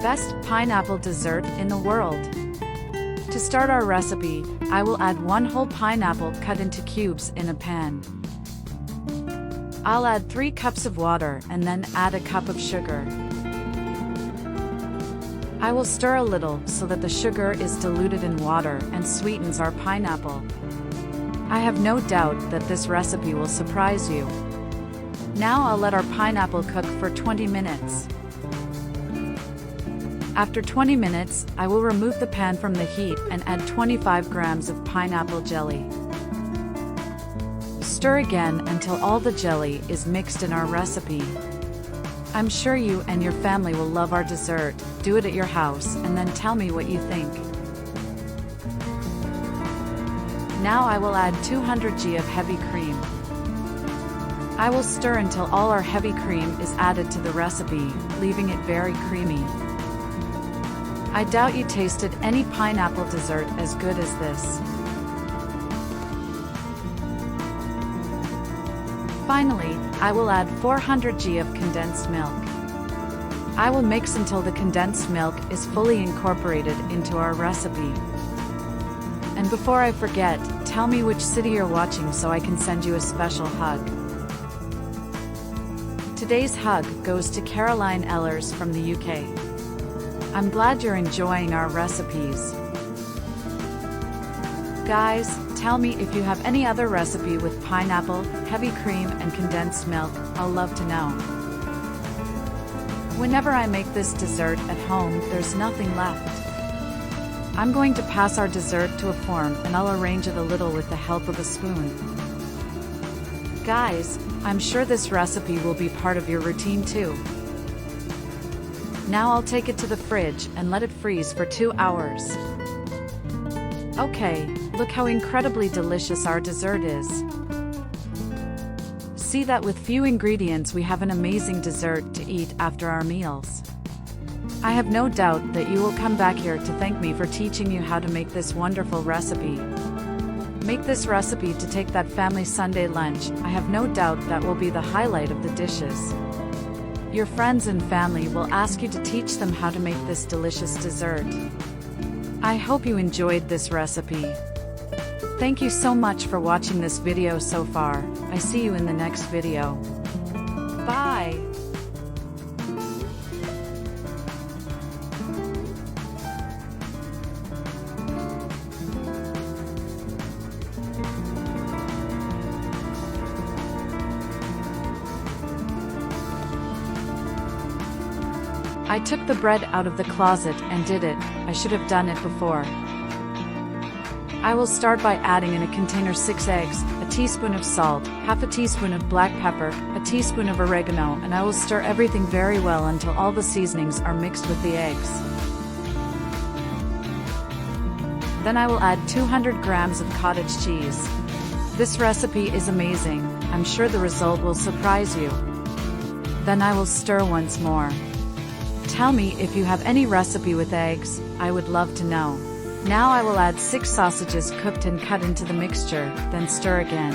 Best pineapple dessert in the world. To start our recipe, I will add 1 whole pineapple cut into cubes in a pan. I'll add 3 cups of water and then add a cup of sugar. I will stir a little so that the sugar is diluted in water and sweetens our pineapple. I have no doubt that this recipe will surprise you. Now I'll let our pineapple cook for 20 minutes. After 20 minutes, I will remove the pan from the heat and add 25 grams of pineapple jelly. Stir again until all the jelly is mixed in our recipe. I'm sure you and your family will love our dessert. Do it at your house and then tell me what you think. Now I will add 200 g of heavy cream. I will stir until all our heavy cream is added to the recipe, leaving it very creamy. I doubt you tasted any pineapple dessert as good as this. Finally, I will add 400 g of condensed milk. I will mix until the condensed milk is fully incorporated into our recipe. And before I forget, tell me which city you're watching so I can send you a special hug. Today's hug goes to Caroline Ellers from the UK. I'm glad you're enjoying our recipes. Guys, tell me if you have any other recipe with pineapple, heavy cream and condensed milk. I'll love to know. Whenever I make this dessert at home, there's nothing left. I'm going to pass our dessert to a form and I'll arrange it a little with the help of a spoon. Guys, I'm sure this recipe will be part of your routine too. Now I'll take it to the fridge and let it freeze for 2 hours. Okay, look how incredibly delicious our dessert is. See that with few ingredients we have an amazing dessert to eat after our meals. I have no doubt that you will come back here to thank me for teaching you how to make this wonderful recipe. Make this recipe to take that family Sunday lunch. I have no doubt that will be the highlight of the dishes. Your friends and family will ask you to teach them how to make this delicious dessert. I hope you enjoyed this recipe. Thank you so much for watching this video so far. I see you in the next video. Bye! I took the bread out of the closet and did it. I should have done it before. I will start by adding in a container 6 eggs, a teaspoon of salt, half a teaspoon of black pepper, a teaspoon of oregano, and I will stir everything very well until all the seasonings are mixed with the eggs. Then I will add 200 grams of cottage cheese. This recipe is amazing. I'm sure the result will surprise you. Then I will stir once more. Tell me if you have any recipe with eggs. I would love to know. Now I will add 6 sausages cooked and cut into the mixture, then stir again.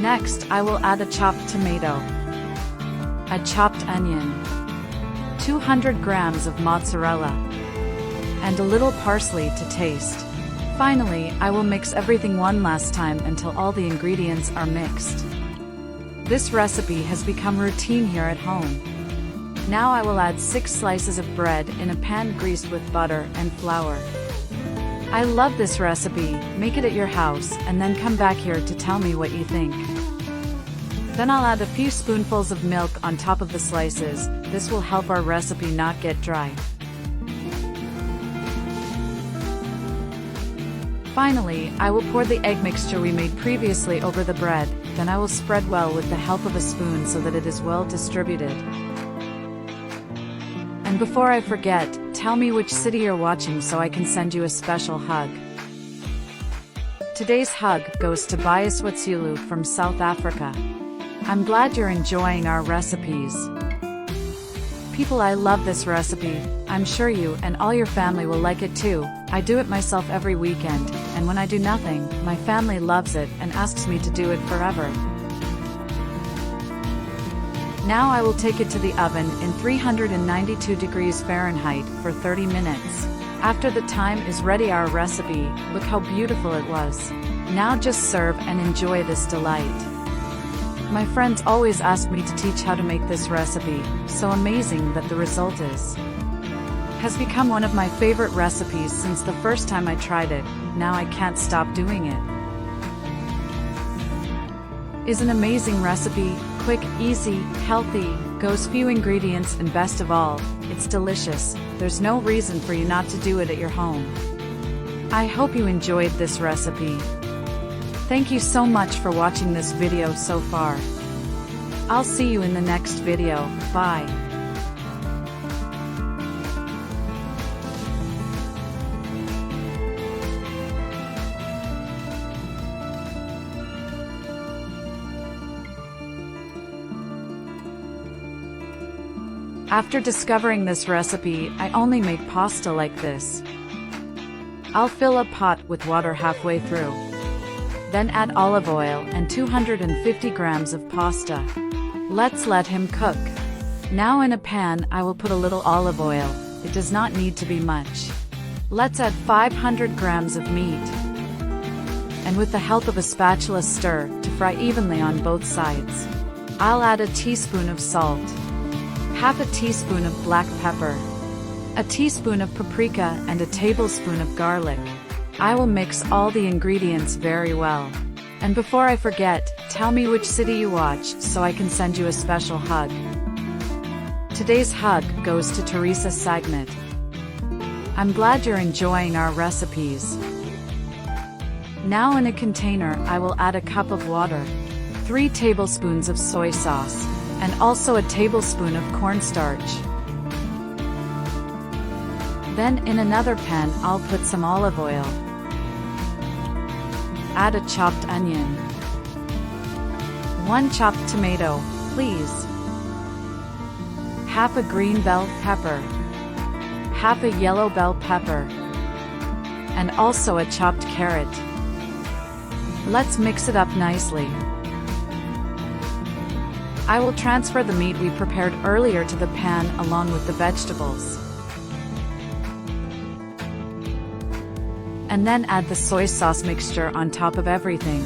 Next, I will add a chopped tomato, a chopped onion, 200 grams of mozzarella, and a little parsley to taste. Finally, I will mix everything one last time until all the ingredients are mixed. This recipe has become routine here at home. Now I will add 6 slices of bread in a pan greased with butter and flour. I love this recipe. Make it at your house and then come back here to tell me what you think. Then I'll add a few spoonfuls of milk on top of the slices. This will help our recipe not get dry. Finally, I will pour the egg mixture we made previously over the bread. Then I will spread well with the help of a spoon so that it is well distributed. And before I forget, tell me which city you're watching so I can send you a special hug. Today's hug goes to Biaswatsulu from South Africa. I'm glad you're enjoying our recipes. People, I love this recipe. I'm sure you and all your family will like it too. I do it myself every weekend, and when I do nothing, my family loves it and asks me to do it forever. Now I will take it to the oven in 392 degrees Fahrenheit for 30 minutes. After the time is ready, our recipe, look how beautiful it was. Now just serve and enjoy this delight. My friends always ask me to teach how to make this recipe, so amazing that the result has become one of my favorite recipes since the first time I tried it. Now I can't stop doing it. Is an amazing recipe, quick, easy, healthy, goes few ingredients, and best of all, it's delicious. There's no reason for you not to do it at your home. I hope you enjoyed this recipe. Thank you so much for watching this video so far. I'll see you in the next video. Bye. After discovering this recipe, I only make pasta like this. I'll fill a pot with water halfway through. Then add olive oil and 250 grams of pasta. Let's let him cook. Now in a pan I will put a little olive oil. It does not need to be much. Let's add 500 grams of meat. And with the help of a spatula stir to fry evenly on both sides. I'll add a teaspoon of salt, half a teaspoon of black pepper, a teaspoon of paprika, and a tablespoon of garlic. I will mix all the ingredients very well. And before I forget, tell me which city you watch so I can send you a special hug. Today's hug goes to Teresa Sagnet. I'm glad you're enjoying our recipes. Now in a container I will add a cup of water, 3 tablespoons of soy sauce, and also a tablespoon of cornstarch. Then in another pan I'll put some olive oil. Add a chopped onion. 1 chopped tomato, please. Half a green bell pepper. Half a yellow bell pepper. And also a chopped carrot. Let's mix it up nicely. I will transfer the meat we prepared earlier to the pan along with the vegetables. And then add the soy sauce mixture on top of everything.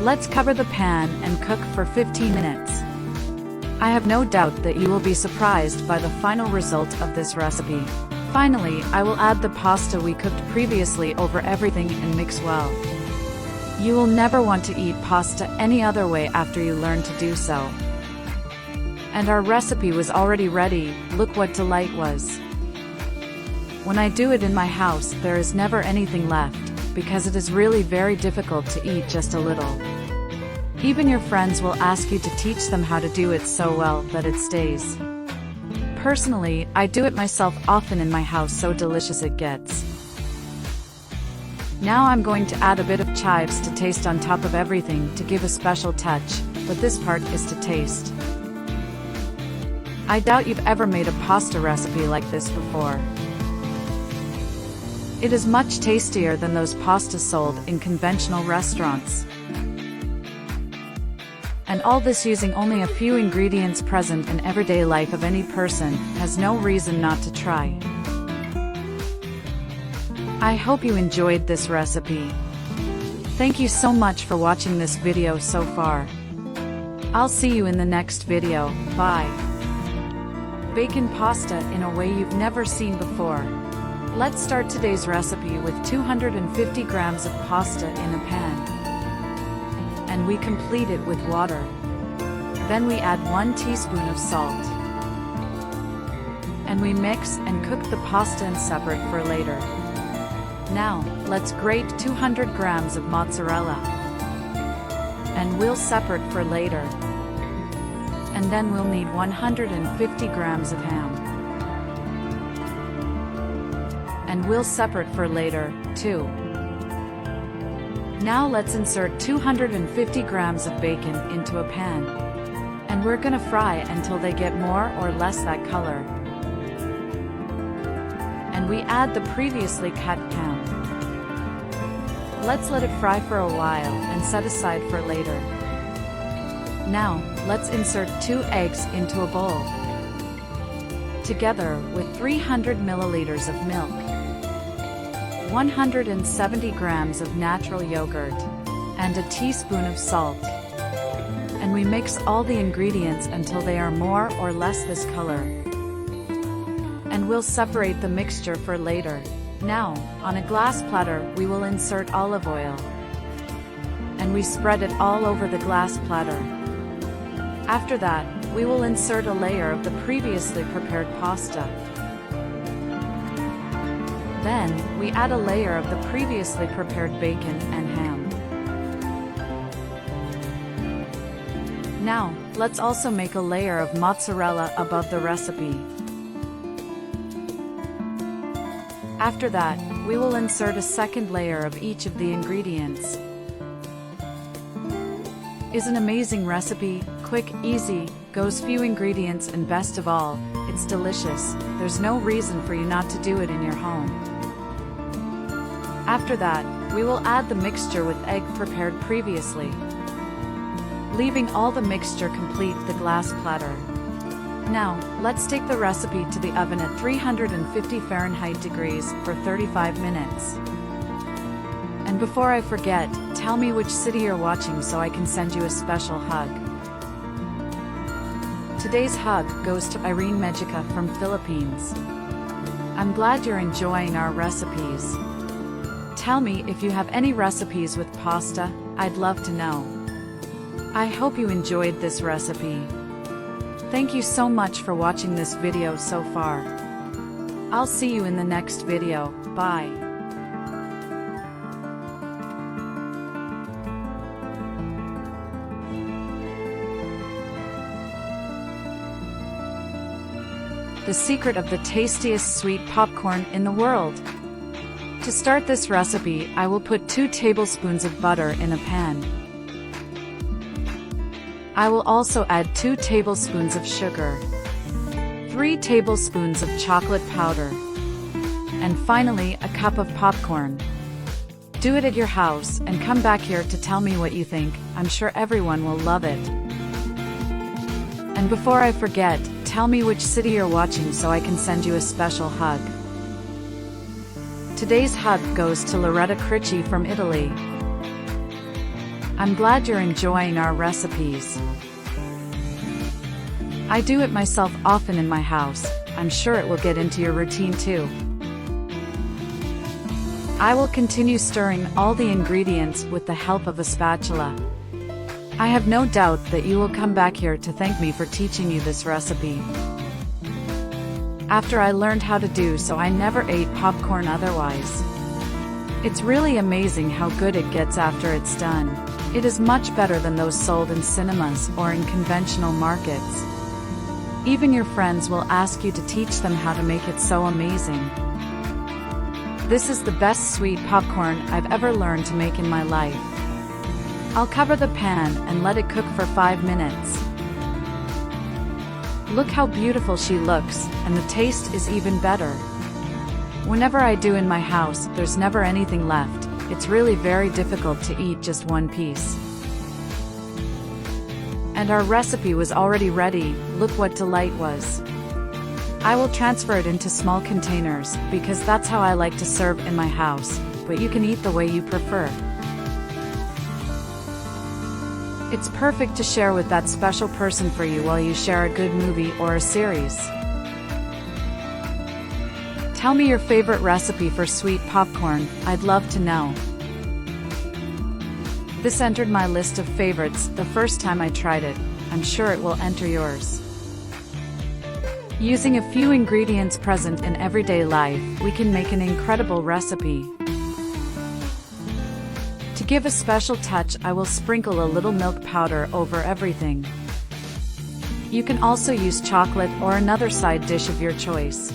Let's cover the pan and cook for 15 minutes. I have no doubt that you will be surprised by the final result of this recipe. Finally, I will add the pasta we cooked previously over everything and mix well. You will never want to eat pasta any other way after you learn to do so. And our recipe was already ready. Look what delight was. When I do it in my house, there is never anything left, because it is really very difficult to eat just a little. Even your friends will ask you to teach them how to do it so well that it stays. Personally, I do it myself often in my house, so delicious it gets. Now I'm going to add a bit of chives to taste on top of everything to give a special touch, but this part is to taste. I doubt you've ever made a pasta recipe like this before. It is much tastier than those pastas sold in conventional restaurants. And all this using only a few ingredients present in everyday life of any person, has no reason not to try. I hope you enjoyed this recipe. Thank you so much for watching this video so far. I'll see you in the next video. Bye. Bacon pasta in a way you've never seen before. Let's start today's recipe with 250 grams of pasta in a pan. And we complete it with water. Then we add 1 teaspoon of salt. And we mix and cook the pasta in separate for later. Now, let's grate 200 grams of mozzarella. And we'll separate for later. And then we'll need 150 grams of ham. And we'll separate for later, too. Now let's insert 250 grams of bacon into a pan. And we're gonna fry until they get more or less that color. And we add the previously cut ham. Let's let it fry for a while and set aside for later. Now, let's insert 2 eggs into a bowl, together with 300 milliliters of milk, 170 grams of natural yogurt, and a teaspoon of salt. And we mix all the ingredients until they are more or less this color. And we'll separate the mixture for later. Now, on a glass platter, we will insert olive oil. And we spread it all over the glass platter. After that, we will insert a layer of the previously prepared pasta. Then, we add a layer of the previously prepared bacon and ham. Now, let's also make a layer of mozzarella above the recipe. After that, we will insert a second layer of each of the ingredients. Is an amazing recipe, quick, easy, goes few ingredients, and best of all, it's delicious. There's no reason for you not to do it in your home. After that, we will add the mixture with egg prepared previously, leaving all the mixture complete the glass platter. Now, let's take the recipe to the oven at 350 Fahrenheit degrees for 35 minutes. And before I forget, tell me which city you're watching so I can send you a special hug. Today's hug goes to Irene Mejica from Philippines. I'm glad you're enjoying our recipes. Tell me if you have any recipes with pasta, I'd love to know. I hope you enjoyed this recipe. Thank you so much for watching this video so far. I'll see you in the next video. Bye. The secret of the tastiest sweet popcorn in the world. To start this recipe, I will put 2 tablespoons of butter in a pan. I will also add 2 tablespoons of sugar, 3 tablespoons of chocolate powder, and finally a cup of popcorn. Do it at your house and come back here to tell me what you think. I'm sure everyone will love it. And before I forget, tell me which city you're watching so I can send you a special hug. Today's hug goes to Loretta Cricci from Italy. I'm glad you're enjoying our recipes. I do it myself often in my house. I'm sure it will get into your routine too. I will continue stirring all the ingredients with the help of a spatula. I have no doubt that you will come back here to thank me for teaching you this recipe. After I learned how to do so, I never ate popcorn otherwise. It's really amazing how good it gets after it's done. It is much better than those sold in cinemas or in conventional markets. Even your friends will ask you to teach them how to make it so amazing. This is the best sweet popcorn I've ever learned to make in my life. I'll cover the pan and let it cook for 5 minutes. Look how beautiful she looks, and the taste is even better. Whenever I do in my house, there's never anything left. It's really very difficult to eat just one piece. And our recipe was already ready. Look what delight was. I will transfer it into small containers, because that's how I like to serve in my house, but you can eat the way you prefer. It's perfect to share with that special person for you while you share a good movie or a series. Tell me your favorite recipe for sweet popcorn, I'd love to know. This entered my list of favorites the first time I tried it. I'm sure it will enter yours. Using a few ingredients present in everyday life, we can make an incredible recipe. To give a special touch, I will sprinkle a little milk powder over everything. You can also use chocolate or another side dish of your choice.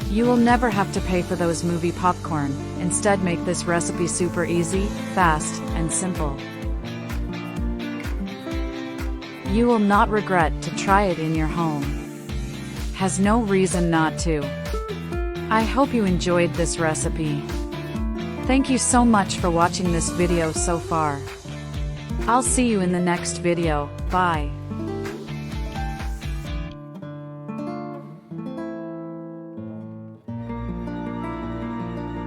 You will never have to pay for those movie popcorn. Instead, make this recipe super easy, fast, and simple. You will not regret to try it in your home. Has no reason not to. I hope you enjoyed this recipe. Thank you so much for watching this video so far. I'll see you in the next video. Bye.